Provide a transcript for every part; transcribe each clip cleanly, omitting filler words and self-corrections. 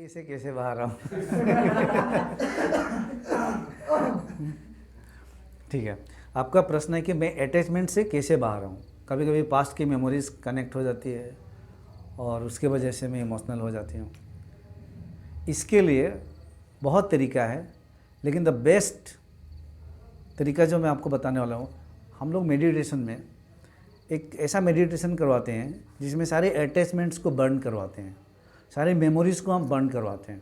से कैसे बाहर आऊँ? ठीक है, आपका प्रश्न है कि मैं अटैचमेंट से कैसे बाहर आऊँ। कभी कभी पास्ट की मेमोरीज कनेक्ट हो जाती है और उसके वजह से मैं इमोशनल हो जाती हूँ। इसके लिए बहुत तरीका है, लेकिन द बेस्ट तरीका जो मैं आपको बताने वाला हूँ, हम लोग मेडिटेशन में एक ऐसा मेडिटेशन करवाते हैं जिसमें सारे अटैचमेंट्स को बर्न करवाते हैं, सारे मेमोरीज़ को हम बर्न करवाते हैं।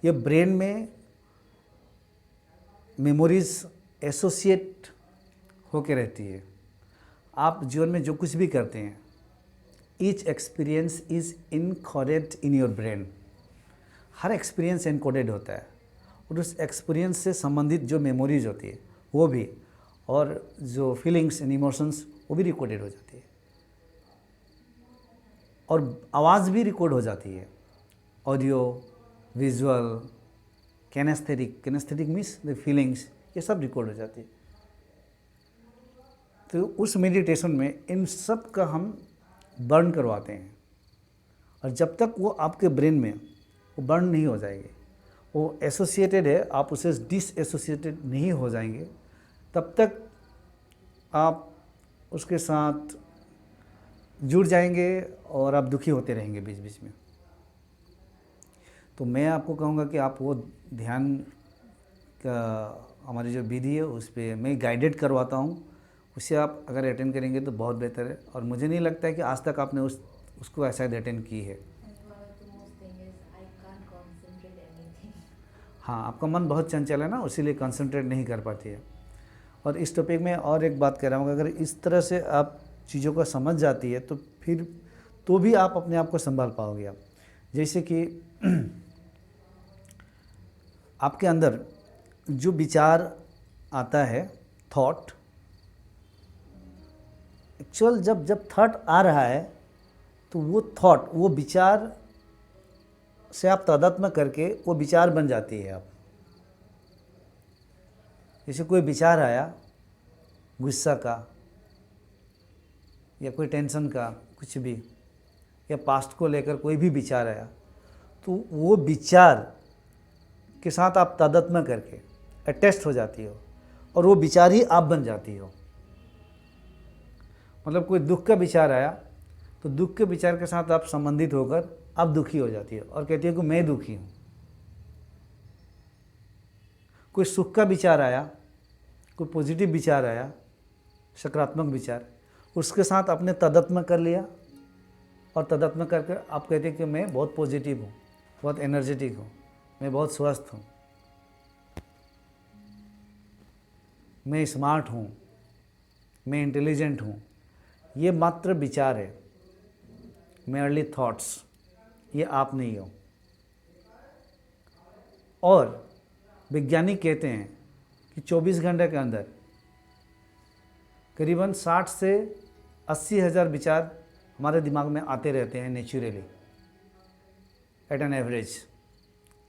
ये ब्रेन में मेमोरीज़ एसोसिएट होके रहती है। आप जीवन में जो कुछ भी करते हैं, each experience is encoded in your brain. Her experience encoded होता है और उस एक्सपीरियंस से संबंधित जो मेमोरीज होती है वो भी, और जो फीलिंग्स एंड इमोशंस वो भी रिकॉर्डेड हो जाती है, और आवाज़ भी रिकॉर्ड हो जाती है। Audio, visual, kinaesthetic means the feelings, ये सब रिकॉर्ड हो जाती है। तो उस मेडिटेशन में इन सब का हम बर्न करवाते हैं, और जब तक वो आपके ब्रेन में वो बर्न नहीं हो जाएंगे, वो एसोसिएटेड है, आप उसे डिसएसोसिएटेड नहीं हो जाएंगे, तब तक आप उसके साथ जुड़ जाएंगे और आप दुखी होते रहेंगे बीच बीच में। तो मैं आपको कहूँगा कि आप वो ध्यान का हमारी जो विधि है उस पर मैं गाइडेड करवाता हूँ, उसे आप अगर अटेंड करेंगे तो बहुत बेहतर है। और मुझे नहीं लगता है कि आज तक आपने उसको शायद अटेंड की है। हाँ, आपका मन बहुत चंचल है ना, इसीलिए कंसंट्रेट नहीं कर पाती है। और इस टॉपिक में और एक बात कह रहा हूँ, अगर इस तरह से आप चीज़ों को समझ जाती है तो फिर तो भी आप अपने आप को संभाल पाओगे। आप जैसे कि आपके अंदर जो विचार आता है, थॉट, एक्चुअल जब थॉट आ रहा है तो वो थॉट, वो विचार से आप तादात्म्य करके वो विचार बन जाती है। आप जैसे कोई विचार आया गुस्सा का या कोई टेंशन का, कुछ भी, या पास्ट को लेकर कोई भी विचार आया, तो वो विचार के साथ आप तादात्म्य करके अटैच हो जाती हो और वो विचार ही आप बन जाती हो। मतलब कोई दुख का विचार आया तो दुख के विचार के साथ आप संबंधित होकर आप दुखी हो जाती हो और कहती है कि मैं दुखी हूँ। कोई सुख का विचार आया, कोई पॉजिटिव विचार आया, सकारात्मक विचार, उसके साथ आपने तादात्म्य कर लिया और तादात्म्य करके आप कहते हैं कि मैं बहुत पॉजिटिव हूँ, बहुत एनर्जेटिक हूँ, मैं बहुत स्वस्थ हूँ, मैं स्मार्ट हूँ, मैं इंटेलिजेंट हूँ। ये मात्र विचार है, मेयरली थॉट्स, ये आप नहीं हो। और वैज्ञानिक कहते हैं कि 24 घंटे के अंदर करीबन 60 से 80 हज़ार विचार हमारे दिमाग में आते रहते हैं नेचुरली, एट एन एवरेज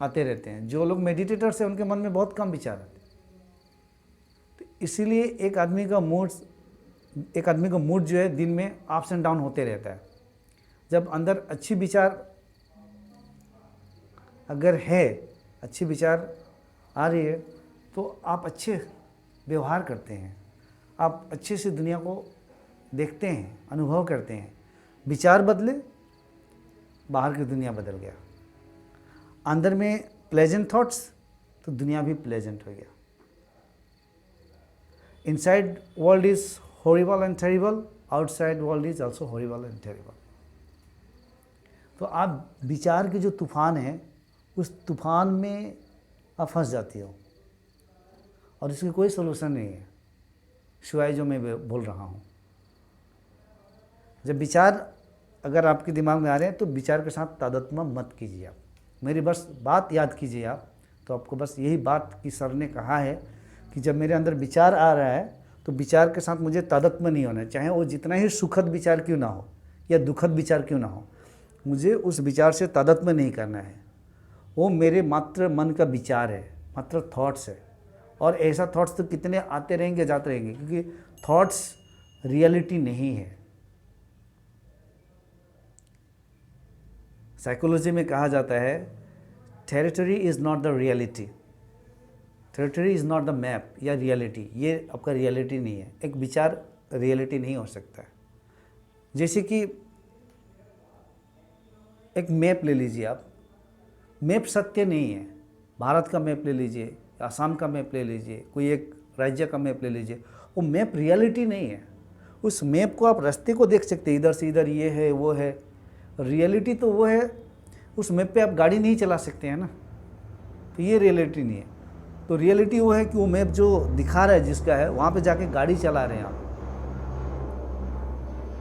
आते रहते हैं। जो लोग मेडिटेटर्स हैं उनके मन में बहुत कम विचार आते हैं। तो इसीलिए एक आदमी का मूड जो है दिन में अप्स एंड डाउन होते रहता है। जब अंदर अच्छी विचार अगर है, अच्छी विचार आ रही है, तो आप अच्छे व्यवहार करते हैं, आप अच्छे से दुनिया को देखते हैं, अनुभव करते हैं। विचार बदले, बाहर की दुनिया बदल गया। अंदर में प्लेजेंट थॉट्स तो दुनिया भी प्लेजेंट हो गया। Inside world is horrible and terrible, outside world is also horrible and terrible. तो आप विचार के जो तूफान है, उस तूफान में आप फंस जाती हो और इसकी कोई सलूशन नहीं है सिवाय जो मैं बोल रहा हूँ। जब विचार अगर आपके दिमाग में आ रहे हैं तो विचार के साथ तादात्म्य मत कीजिए। आप मेरी बस बात याद कीजिए। आप तो आपको बस यही बात कि सर ने कहा है कि जब मेरे अंदर विचार आ रहा है तो विचार के साथ मुझे तादात्म्य नहीं होना है, चाहे वो जितना ही सुखद विचार क्यों ना हो या दुखद विचार क्यों ना हो, मुझे उस विचार से तादात्म्य नहीं करना है। वो मेरे मात्र मन का विचार है, मात्र थॉट्स है। और ऐसा थॉट्स तो कितने आते रहेंगे, जाते रहेंगे, क्योंकि थॉट्स रियलिटी नहीं है। साइकोलॉजी में कहा जाता है territory is not the reality, territory is not the map या रियलिटी, ये आपका रियलिटी नहीं है। एक विचार रियलिटी नहीं हो सकता है। जैसे कि एक मैप ले लीजिए आप, मैप सत्य नहीं है। भारत का मैप ले लीजिए, आसाम का मैप ले लीजिए, कोई एक राज्य का मैप ले लीजिए, वो मैप रियलिटी नहीं है। उस मैप को आप रास्ते को देख सकते हैं, इधर से इधर ये है वो है। रियलिटी तो वो है, उस मैप पे आप गाड़ी नहीं चला सकते हैं ना, तो ये रियलिटी नहीं है। तो रियलिटी वो है कि वो मैप जो दिखा रहा है जिसका है, वहाँ पे जाके गाड़ी चला रहे हैं आप,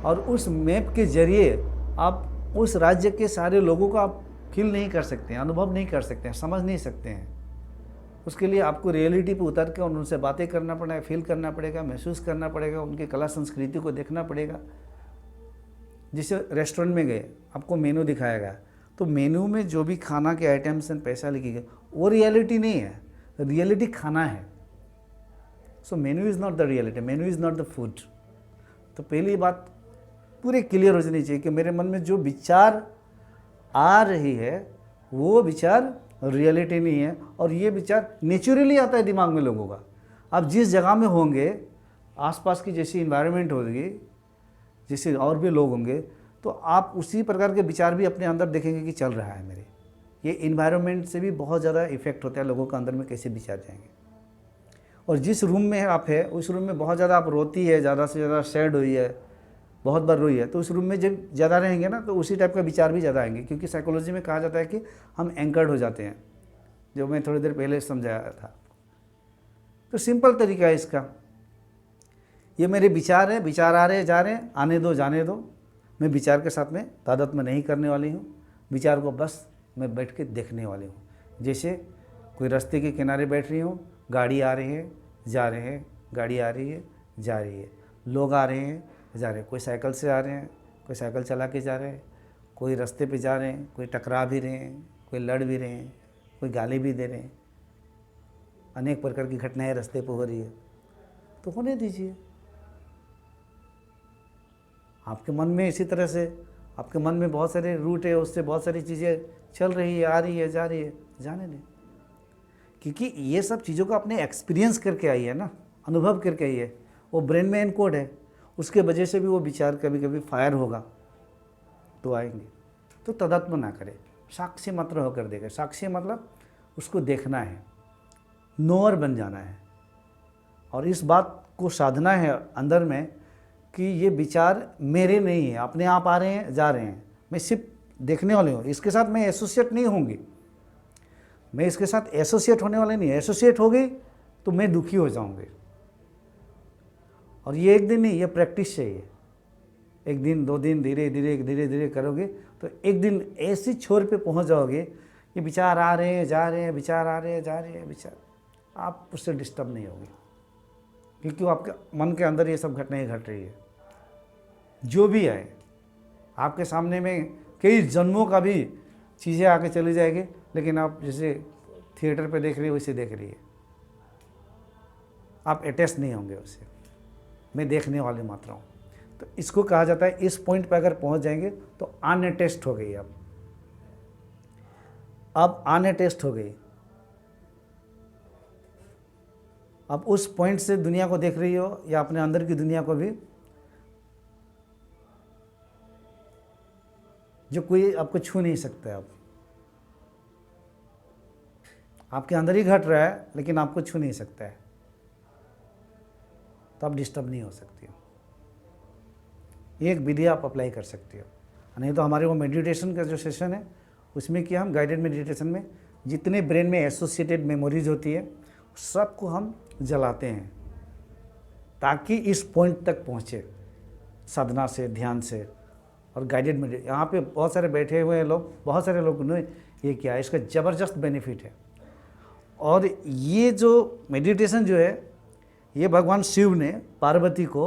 और उस मैप के जरिए आप उस राज्य के सारे लोगों को आप फील नहीं कर सकते हैं, अनुभव नहीं कर सकते हैं, समझ नहीं सकते हैं। उसके लिए आपको रियलिटी पे उतर के उनसे बातें करना पड़ेगा, फील करना पड़ेगा, महसूस करना पड़ेगा, उनकी कला संस्कृति को देखना पड़ेगा। जैसे रेस्टोरेंट में गए, आपको मेनू दिखाया गया, तो मेनू में जो भी खाना के आइटम्स एंड पैसा लिखी गए, वो रियलिटी नहीं है, रियलिटी खाना है। So menu is not the reality, menu is not the food. तो पहली बात पूरे क्लियर हो जानी चाहिए कि मेरे मन में जो विचार आ रही है वो विचार रियलिटी नहीं है, और ये विचार नेचुरली आता है दिमाग में लोगों का। आप जिस जगह में होंगे, आसपास की जैसी इन्वायरमेंट होगी, जैसे और भी लोग होंगे, तो आप उसी प्रकार के विचार भी अपने अंदर देखेंगे कि चल रहा है मेरे। ये इन्वायरमेंट से भी बहुत ज़्यादा इफेक्ट होता है लोगों के अंदर में कैसे विचार जाएंगे। और जिस रूम में आप है, उस रूम में बहुत ज़्यादा आप रोती है, ज़्यादा से ज़्यादा सैड हुई है, बहुत बार रोई है, तो उस रूम में जब ज़्यादा रहेंगे ना, तो उसी टाइप का विचार भी ज़्यादा आएंगे। क्योंकि साइकोलॉजी में कहा जाता है कि हम एंकर्ड हो जाते हैं, जो मैं थोड़ी देर पहले समझाया था। तो सिंपल तरीका है इसका, ये मेरे विचार है, विचार आ रहे हैं जा रहे हैं, आने दो जाने दो, मैं विचार के साथ में तादात्म्य नहीं करने वाली हूँ। विचार को बस मैं बैठ के देखने वाली हूँ। जैसे कोई रास्ते के किनारे बैठ रही हूँ, गाड़ी आ रही है जा रहे हैं, गाड़ी आ रही है जा रही है, लोग आ रहे हैं जा रहे हैं, कोई साइकिल से आ रहे हैं, कोई साइकिल चला के जा रहे हैं, कोई रास्ते पे जा रहे हैं, कोई टकरा भी रहे हैं, कोई लड़ भी रहे हैं, कोई गाली भी दे रहे हैं। अनेक प्रकार की घटनाएं रास्ते पे हो रही है, तो होने दीजिए। आपके मन में इसी तरह से आपके मन में बहुत सारे रूट है, उससे बहुत सारी चीज़ें चल रही है, आ रही है, जा रही है, जाने दें। क्योंकि ये सब चीज़ों को आपने एक्सपीरियंस करके आई है ना, अनुभव करके आई है, वो ब्रेन में इनकोड है, उसके वजह से भी वो विचार कभी कभी फायर होगा तो आएंगे। तो तदात्म ना करें, साक्षी मात्र होकर देखें। साक्षी मतलब उसको देखना है, नोअर बन जाना है, और इस बात को साधना है अंदर में कि ये विचार मेरे नहीं है, अपने आप आ रहे हैं जा रहे हैं, मैं सिर्फ देखने वाले हूँ, इसके साथ मैं एसोसिएट नहीं होंगी, मैं इसके साथ एसोसिएट होने वाले नहीं। एसोसिएट हो गई तो मैं दुखी हो जाऊँगी। और ये एक दिन नहीं, ये प्रैक्टिस चाहिए। एक दिन 2 दिन धीरे धीरे करोगे तो एक दिन ऐसी छोर पे पहुंच जाओगे, ये विचार आ रहे हैं जा रहे हैं, विचार आ रहे हैं जा रहे हैं, विचार, आप उससे डिस्टर्ब नहीं होगे, क्योंकि वो आपके मन के अंदर ये सब घटनाएं घट रही है। जो भी आए आपके सामने में कई जन्मों का भी चीज़ें आके चली जाएगी, लेकिन आप जैसे थिएटर पे देख रही है वैसे देख रही है, आप अटैच नहीं होंगे उससे। मैं देखने वाली मात्रा हूँ। तो इसको कहा जाता है, इस पॉइंट पर अगर पहुँच जाएंगे तो अनअटैच्ड हो गई। अब अनअटैच्ड हो गई, अब उस पॉइंट से दुनिया को देख रही हो या अपने अंदर की दुनिया को भी, जो कोई आपको छू नहीं सकता है। अब आपके अंदर ही घट रहा है लेकिन आपको छू नहीं सकता है, तो आप डिस्टर्ब नहीं हो सकती हो। ये एक विधि आप अप्लाई कर सकती हो। नहीं तो हमारे वो मेडिटेशन का जो सेशन है उसमें कि हम गाइडेड मेडिटेशन में जितने ब्रेन में एसोसिएटेड मेमोरीज होती है सबको हम जलाते हैं, ताकि इस पॉइंट तक पहुँचे साधना से, ध्यान से और गाइडेड मेडिटेशन। यहाँ पे बहुत सारे बैठे हुए लोग, बहुत सारे लोगों ने ये किया, इसका ज़बरदस्त बेनिफिट है। और ये जो मेडिटेशन जो है, ये भगवान शिव ने पार्वती को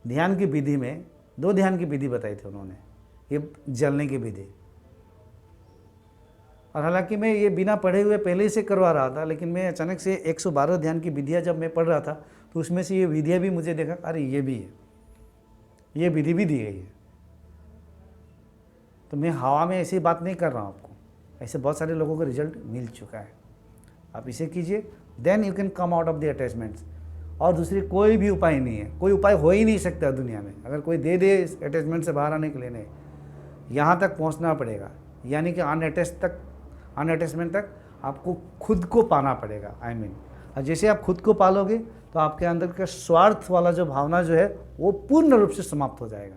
ध्यान की विधि में 2 ध्यान की विधि बताई थी उन्होंने, ये जलने की विधि। और हालांकि मैं ये बिना पढ़े हुए पहले ही से करवा रहा था, लेकिन मैं अचानक से 112 ध्यान की विधियाँ जब मैं पढ़ रहा था तो उसमें से ये विधियाँ भी मुझे देखा, अरे ये भी है, ये विधि भी दी गई है। तो मैं हवा में ऐसी बात नहीं कर रहा हूँ आपको, ऐसे बहुत सारे लोगों को रिजल्ट मिल चुका है। आप इसे कीजिए, then you can come out of the attachments. और दूसरी कोई भी उपाय नहीं है, कोई उपाय हो ही नहीं सकता दुनिया में। अगर कोई दे दे इस अटैचमेंट से बाहर आने के लिए, नहीं, यहाँ तक पहुँचना पड़ेगा, यानी कि अनअटैचमेंट तक आपको खुद को पाना पड़ेगा। और जैसे आप खुद को पालोगे तो आपके अंदर का स्वार्थ वाला जो भावना जो है वो पूर्ण रूप से समाप्त हो जाएगा।